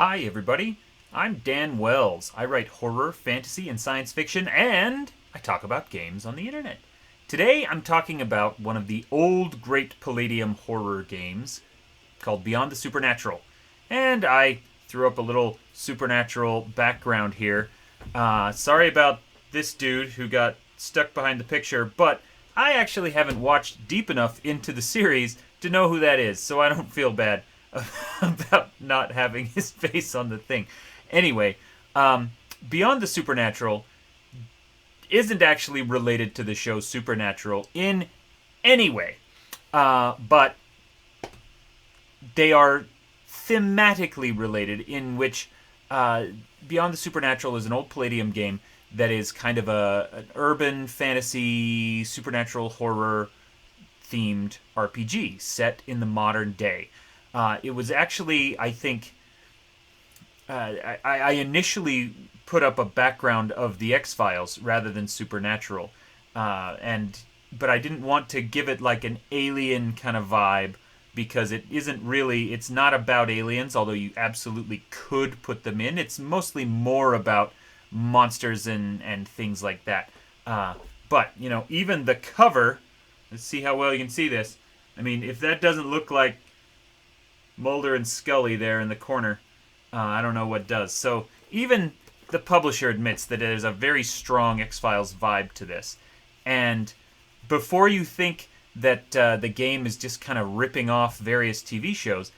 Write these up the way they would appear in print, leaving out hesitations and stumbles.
Hi, everybody. I'm Dan Wells. I write horror, fantasy, and science fiction, and I talk about games on the internet. Today, I'm talking about one of the old great Palladium horror games called Beyond the Supernatural. And I threw up a little supernatural background here. Sorry about this dude who got stuck behind the picture, but I actually haven't watched deep enough into the series to know who that is, so I don't feel bad about not having his face on the thing. Anyway, Beyond the Supernatural isn't actually related to the show Supernatural in any way, but they are thematically related, in which Beyond the Supernatural is an old Palladium game that is kind of an urban fantasy supernatural horror themed RPG set in the modern day. It was actually, I think, I initially put up a background of the X Files rather than Supernatural, and but I didn't want to give it like an alien kind of vibe because it isn't really. It's not about aliens, although you absolutely could put them in. It's mostly more about monsters and things like that. But even the cover. Let's see how well you can see this. I mean, if that doesn't look like Mulder and Scully there in the corner, I don't know what does. So even the publisher admits that there's a very strong X-Files vibe to this. And before you think that the game is just kind of ripping off various TV shows,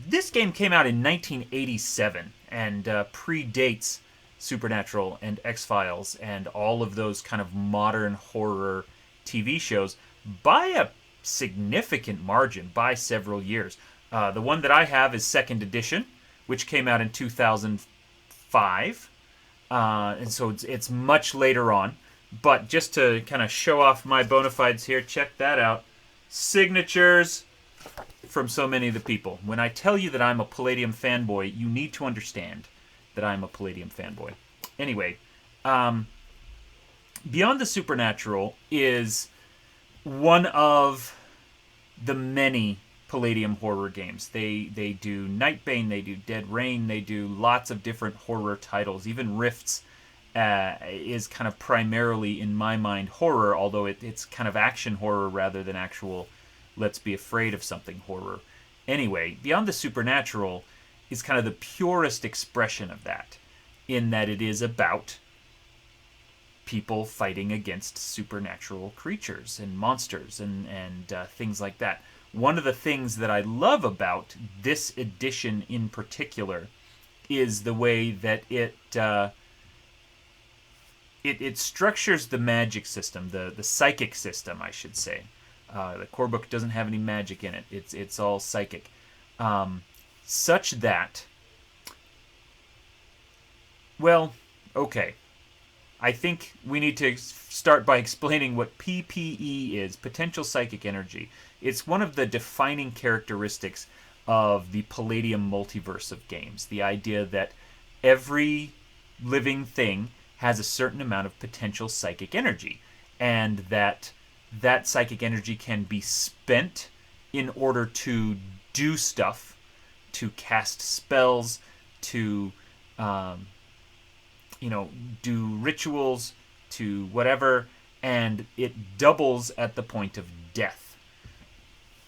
this game came out in 1987 and predates Supernatural and X-Files and all of those kind of modern horror TV shows by a significant margin, by several years. The one that I have is Second Edition, which came out in 2005, and so it's much later on. But just to kind of show off my bona fides here, check that out. Signatures from so many of the people. When I tell you that I'm a Palladium fanboy, you need to understand that I'm a Palladium fanboy. Anyway, Beyond the Supernatural is one of the many Palladium horror games. They do Nightbane, they do Dead Rain, they do lots of different horror titles. Even Rifts is kind of primarily, in my mind, horror, although it's kind of action horror rather than actual let's be afraid of something horror. Anyway, Beyond the Supernatural is kind of the purest expression of that, in that it is about people fighting against supernatural creatures and monsters and things like that. One of the things that I love about this edition in particular is the way that it structures the magic system, the psychic system, I should say. The core book doesn't have any magic in it. It's all psychic, such that. Well, okay. I think we need to start by explaining what PPE is, potential psychic energy. It's one of the defining characteristics of the Palladium multiverse of games. The idea that every living thing has a certain amount of potential psychic energy, and that psychic energy can be spent in order to do stuff, to cast spells, to do rituals, to whatever, and it doubles at the point of death.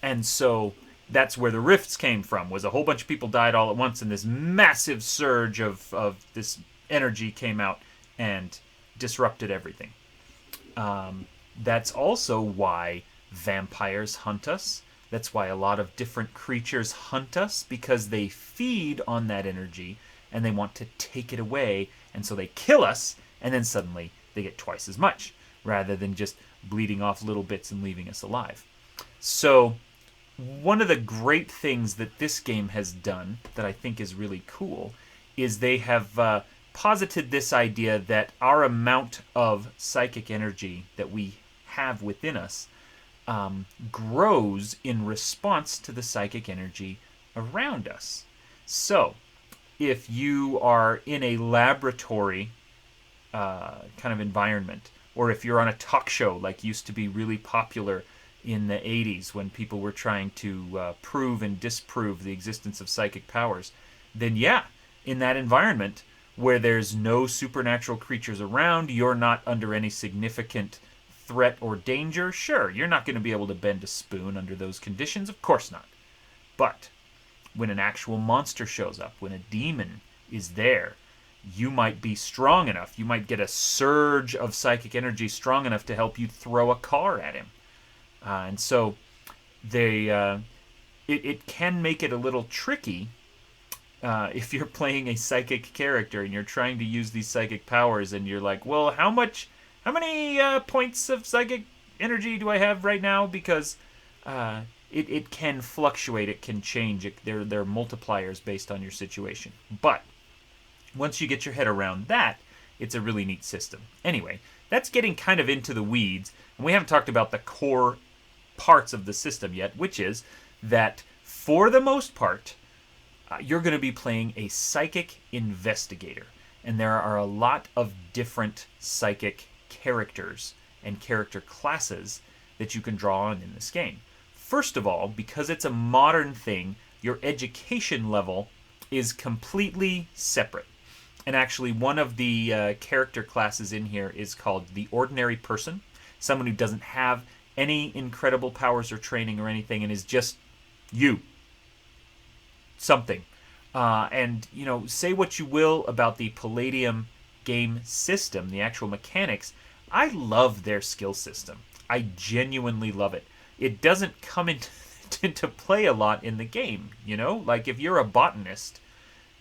And so that's where the rifts came from, was a whole bunch of people died all at once, and this massive surge of this energy came out and disrupted everything. That's also why vampires hunt us. That's why a lot of different creatures hunt us, because they feed on that energy and they want to take it away, and so they kill us, and then suddenly they get twice as much, rather than just bleeding off little bits and leaving us alive. So one of the great things that this game has done that I think is really cool is they have posited this idea that our amount of psychic energy that we have within us grows in response to the psychic energy around us. So if you are in a laboratory kind of environment, or if you're on a talk show like used to be really popular in the 80s when people were trying to prove and disprove the existence of psychic powers, then yeah, in that environment where there's no supernatural creatures around, you're not under any significant threat or danger, sure, you're not going to be able to bend a spoon under those conditions, of course not. But when an actual monster shows up, when a demon is there, you might be strong enough. You might get a surge of psychic energy strong enough to help you throw a car at him. And so it can make it a little tricky if you're playing a psychic character and you're trying to use these psychic powers, and you're like, well, how many points of psychic energy do I have right now? Because it can fluctuate, it can change. There are multipliers based on your situation. But once you get your head around that, it's a really neat system. Anyway, that's getting kind of into the weeds, and we haven't talked about the core parts of the system yet, which is that for the most part, you're going to be playing a psychic investigator. And there are a lot of different psychic characters and character classes that you can draw on in this game. First of all, because it's a modern thing, your education level is completely separate. And actually, one of the character classes in here is called the Ordinary Person, someone who doesn't have any incredible powers or training or anything and is just you. Something. And, say what you will about the Palladium game system, the actual mechanics. I love their skill system. I genuinely love it. It doesn't come into play a lot in the game, Like, if you're a botanist,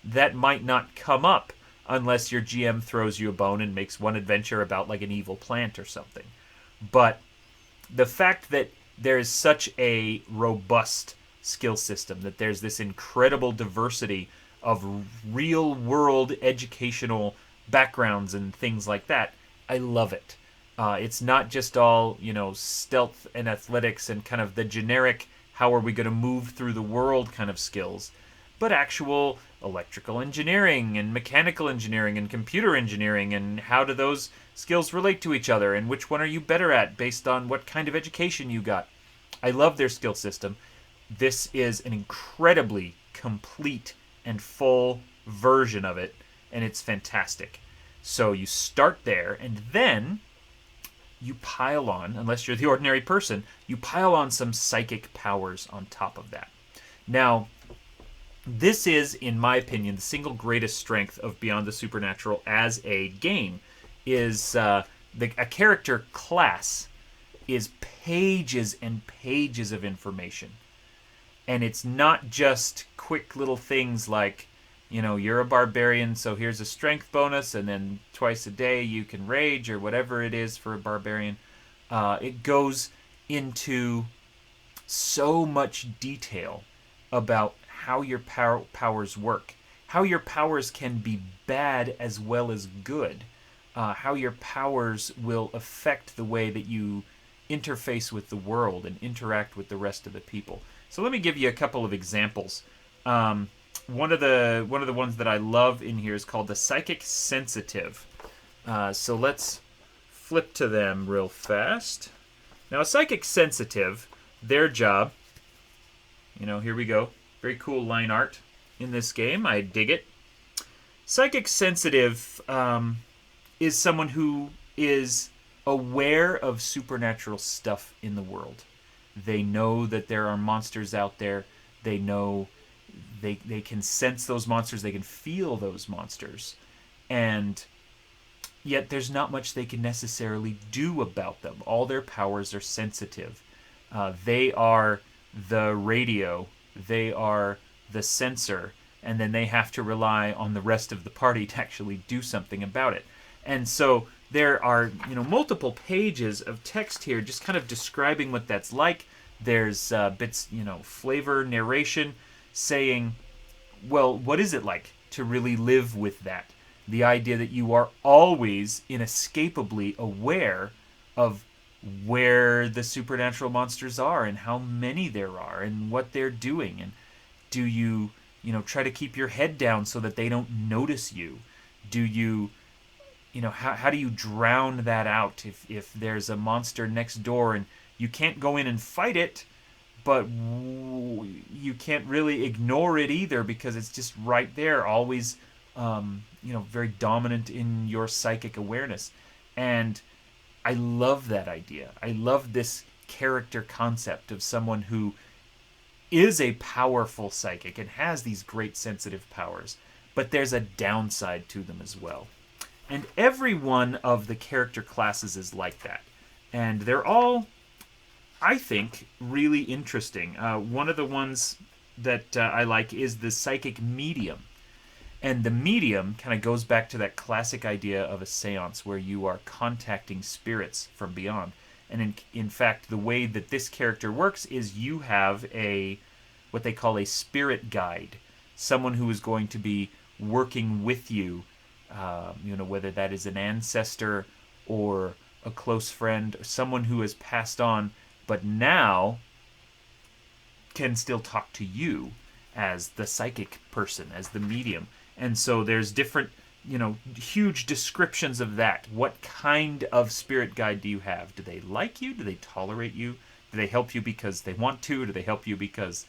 that might not come up unless your GM throws you a bone and makes one adventure about, like, an evil plant or something. But the fact that there is such a robust skill system, that there's this incredible diversity of real-world educational backgrounds and things like that, I love it. It's not just all, stealth and athletics and kind of the generic how are we going to move through the world kind of skills, but actual electrical engineering and mechanical engineering and computer engineering, and how do those skills relate to each other, and which one are you better at based on what kind of education you got. I love their skill system. This is an incredibly complete and full version of it, and it's fantastic. So you start there, and then you pile on, unless you're the Ordinary Person, you pile on some psychic powers on top of that. Now, this is, in my opinion, the single greatest strength of Beyond the Supernatural as a game, is a character class is pages and pages of information. And it's not just quick little things like, you're a barbarian, so here's a strength bonus, and then twice a day you can rage, or whatever it is for a barbarian. It goes into so much detail about how your powers work, how your powers can be bad as well as good, how your powers will affect the way that you interface with the world and interact with the rest of the people. So let me give you a couple of examples. One of the ones that I love in here is called the Psychic Sensitive. So let's flip to them real fast. Now, a Psychic Sensitive, their job, here we go. Very cool line art in this game. I dig it. Psychic Sensitive is someone who is aware of supernatural stuff in the world. They know that there are monsters out there. They know they can sense those monsters. They can feel those monsters. And yet there's not much they can necessarily do about them. All their powers are sensitive. They are the radio. They are the sensor. And then they have to rely on the rest of the party to actually do something about it. And so there are, multiple pages of text here just kind of describing what that's like. There's bits, flavor, narration, saying, well, what is it like to really live with that? The idea that you are always inescapably aware of where the supernatural monsters are and how many there are and what they're doing. And do you, try to keep your head down so that they don't notice you? Do you, how do you drown that out if there's a monster next door and you can't go in and fight it, but you can't really ignore it either because it's just right there, always very dominant in your psychic awareness. And I love that idea. I love this character concept of someone who is a powerful psychic and has these great sensitive powers, but there's a downside to them as well. And every one of the character classes is like that. And they're all, I think, really interesting. One of the ones that I like is the psychic medium. And the medium kind of goes back to that classic idea of a seance where you are contacting spirits from beyond. And in fact, the way that this character works is you have what they call a spirit guide, someone who is going to be working with you, whether that is an ancestor or a close friend, or someone who has passed on, but now can still talk to you as the psychic person, as the medium. And so there's different, huge descriptions of that. What kind of spirit guide do you have? Do they like you? Do they tolerate you? Do they help you because they want to? Do they help you because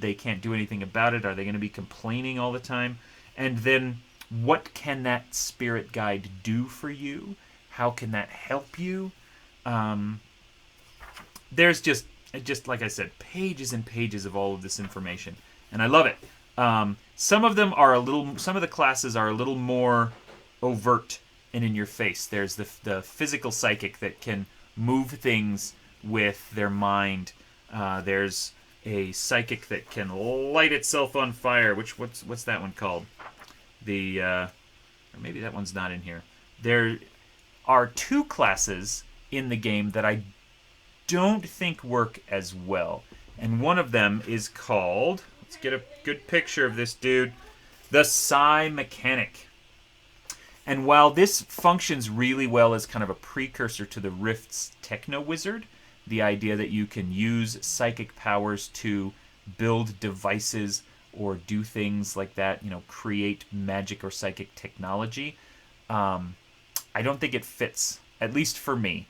they can't do anything about it? Are they going to be complaining all the time? And then what can that spirit guide do for you? How can that help you? There's just like I said, pages and pages of all of this information, and I love it. Some of the classes are a little more overt and in your face. There's the physical psychic that can move things with their mind. There's a psychic that can light itself on fire. What's that one called? Or maybe that one's not in here. There are two classes in the game that I don't think work as well. And one of them is called, let's get a good picture of this dude, the Psi Mechanic. And while this functions really well as kind of a precursor to the Rift's Techno Wizard, the idea that you can use psychic powers to build devices or do things like that, create magic or psychic technology, I don't think it fits, at least for me.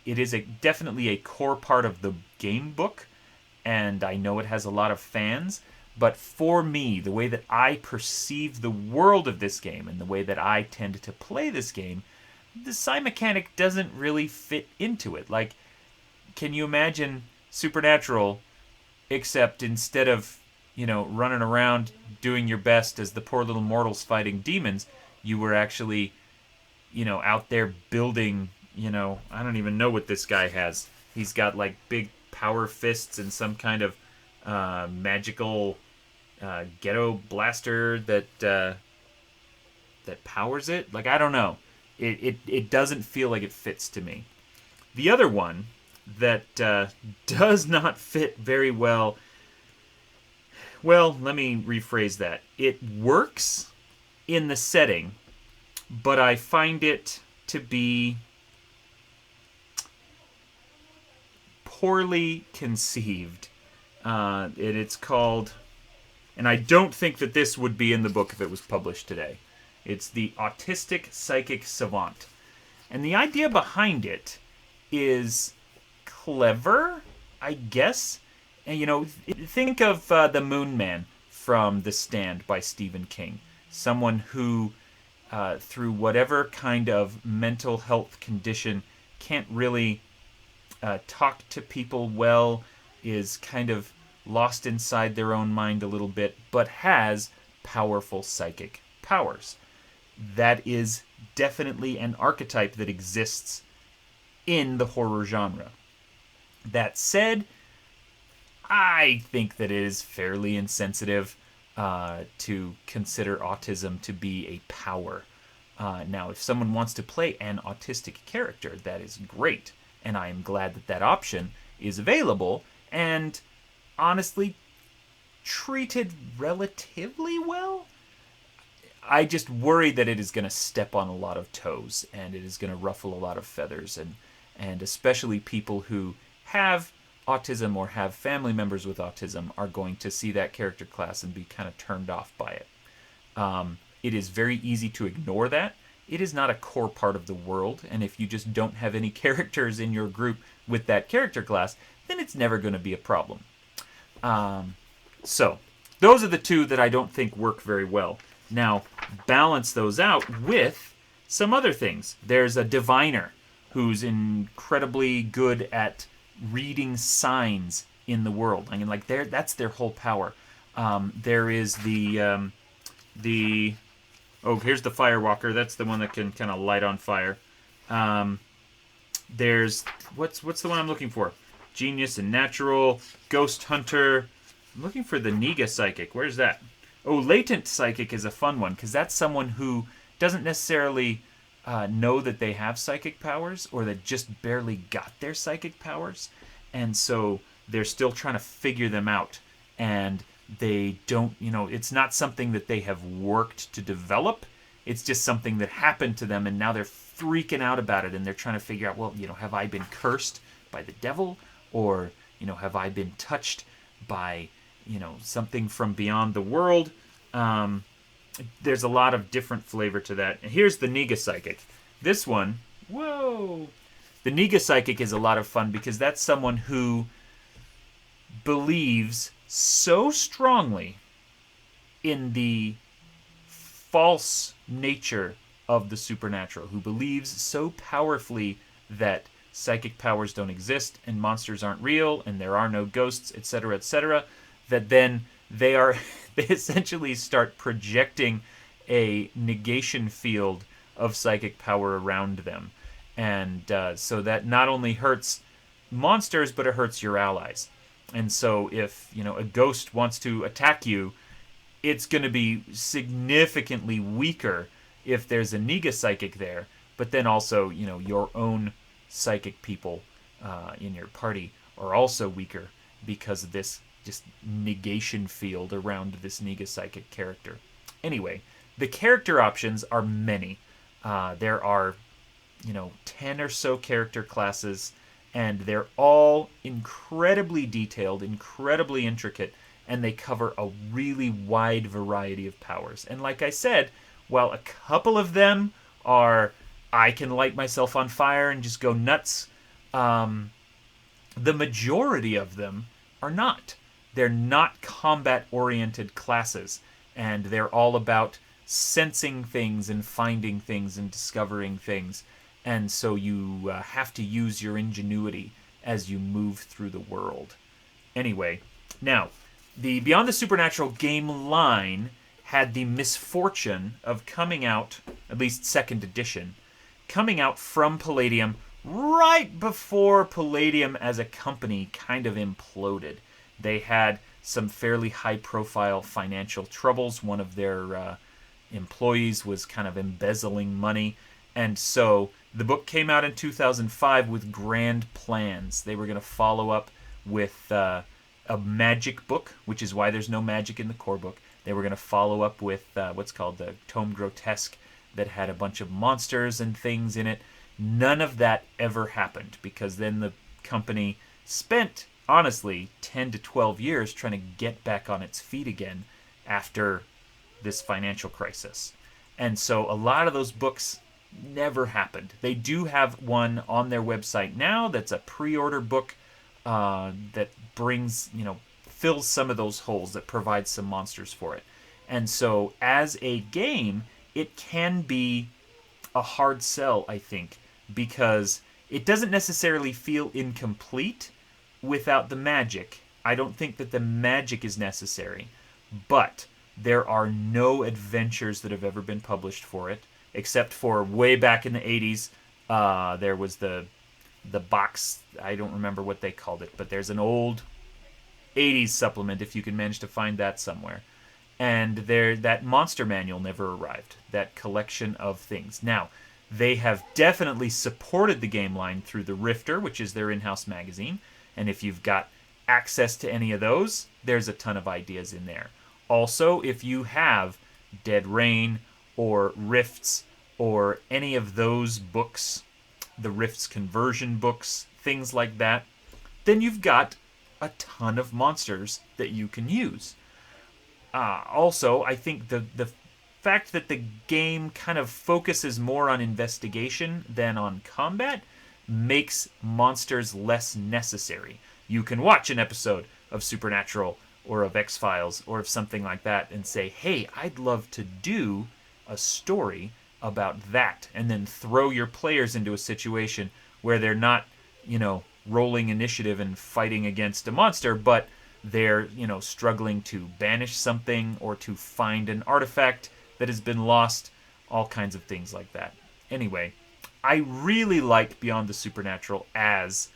It is definitely a core part of the game book, and I know it has a lot of fans, but for me, the way that I perceive the world of this game and the way that I tend to play this game, the Psi Mechanic doesn't really fit into it. Like, can you imagine Supernatural, except instead of, running around doing your best as the poor little mortals fighting demons, you were actually, out there building, I don't even know what this guy has. He's got like big power fists and some kind of magical ghetto blaster that powers it. Like, I don't know. It doesn't feel like it fits to me. The other one that does not fit very well. Well, let me rephrase that. It works in the setting, but I find it to be poorly conceived. It's called, and I don't think that this would be in the book if it was published today. It's the Autistic Psychic Savant. And the idea behind it is clever, I guess. And, think of the Moon Man from The Stand by Stephen King. Someone who, through whatever kind of mental health condition, can't really talk to people well, is kind of lost inside their own mind a little bit, but has powerful psychic powers. That is definitely an archetype that exists in the horror genre. That said, I think that it is fairly insensitive to consider autism to be a power. Now, if someone wants to play an autistic character, that is great, and I am glad that that option is available, and honestly, treated relatively well. I just worry that it is going to step on a lot of toes, and it is going to ruffle a lot of feathers, and especially people who have autism or have family members with autism are going to see that character class and be kind of turned off by it. It is very easy to ignore that. It is not a core part of the world, and if you just don't have any characters in your group with that character class, then it's never going to be a problem. So, those are the two that I don't think work very well. Now, balance those out with some other things. There's a diviner who's incredibly good at reading signs in the world. I mean, like that's their whole power. There is the oh, here's the firewalker. That's the one that can kind of light on fire. There's what's the one I'm looking for? Genius and natural, ghost hunter. I'm looking for the Niga psychic. Where's that? Oh, latent psychic is a fun one because that's someone who doesn't necessarily know that they have psychic powers, or that just barely got their psychic powers, and so they're still trying to figure them out. And they don't, it's not something that they have worked to develop. It's just something that happened to them, and now they're freaking out about it, and they're trying to figure out, well, have I been cursed by the devil, or have I been touched by something from beyond the world? There's a lot of different flavor to that. And here's the Niga Psychic. This one, whoa! The Niga Psychic is a lot of fun because that's someone who believes so strongly in the false nature of the supernatural, who believes so powerfully that psychic powers don't exist and monsters aren't real and there are no ghosts, etc., that then they essentially start projecting a negation field of psychic power around them. And so that not only hurts monsters, but it hurts your allies. And so if, a ghost wants to attack you, it's going to be significantly weaker if there's a Niga psychic there. But then also, your own psychic people in your party are also weaker because of this just negation field around this Niga psychic character. Anyway, the character options are many. There are, 10 or so character classes, and they're all incredibly detailed, incredibly intricate, and they cover a really wide variety of powers. And like I said, while a couple of them are, I can light myself on fire and just go nuts, the majority of them are not. They're not combat-oriented classes, and they're all about sensing things and finding things and discovering things. And so you have to use your ingenuity as you move through the world. Anyway, now, the Beyond the Supernatural game line had the misfortune of coming out, at least second edition, coming out from Palladium right before Palladium as a company kind of imploded. They had some fairly high-profile financial troubles. One of their employees was kind of embezzling money. And so the book came out in 2005 with grand plans. They were going to follow up with a magic book, which is why there's no magic in the core book. They were going to follow up with what's called the Tome Grotesque that had a bunch of monsters and things in it. None of that ever happened because then the company spent, honestly, 10 to 12 years trying to get back on its feet again after this financial crisis. And so a lot of those books never happened. They do have one on their website now that's a pre-order book that brings, fills some of those holes, that provides some monsters for it. And so as a game, it can be a hard sell, I think, because it doesn't necessarily feel incomplete without the magic. I don't think that the magic is necessary, but there are no adventures that have ever been published for it, except for way back in the 80s. There was the box, I don't remember what they called it, but there's an old 80s supplement, if you can manage to find that somewhere. And that monster manual never arrived, that collection of things. Now, they have definitely supported the game line through the Rifter, which is their in-house magazine. And if you've got access to any of those, there's a ton of ideas in there. Also, if you have Dead Rain or Rifts or any of those books, the Rifts conversion books, things like that, then you've got a ton of monsters that you can use. Also, I think the fact that the game kind of focuses more on investigation than on combat makes monsters less necessary. You can watch an episode of Supernatural or of X-Files or of something like that and say, hey, I'd love to do a story about that, and then throw your players into a situation where they're not, rolling initiative and fighting against a monster, but they're, struggling to banish something or to find an artifact that has been lost, all kinds of things like that. Anyway, I really like Beyond the Supernatural as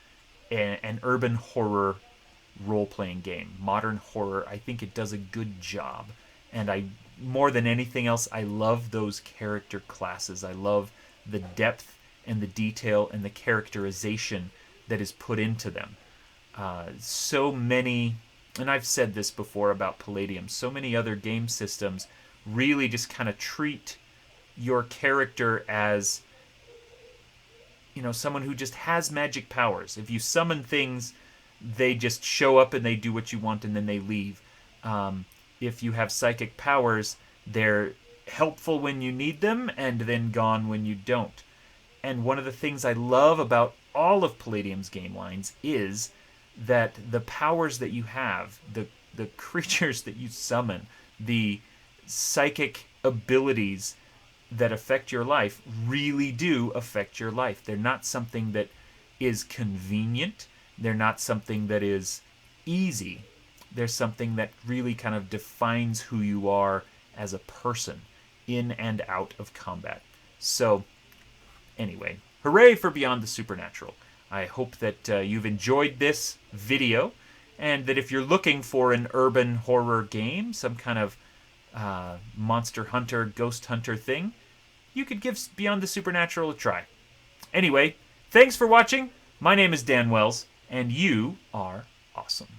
an urban horror role-playing game. Modern horror, I think it does a good job. And more than anything else, I love those character classes. I love the depth and the detail and the characterization that is put into them. So many, and I've said this before about Palladium, so many other game systems really just kind of treat your character as, someone who just has magic powers. If you summon things, they just show up and they do what you want and then they leave. If you have psychic powers, they're helpful when you need them and then gone when you don't. And one of the things I love about all of Palladium's game lines is that the powers that you have, the creatures that you summon, the psychic abilities that affect your life really do affect your life. They're not something that is convenient. They're not something that is easy. They're something that really kind of defines who you are as a person in and out of combat. So, anyway, hooray for Beyond the Supernatural. I hope that you've enjoyed this video, and that if you're looking for an urban horror game, some kind of Monster Hunter, Ghost Hunter thing, you could give Beyond the Supernatural a try. Anyway, thanks for watching. My name is Dan Wells, and you are awesome.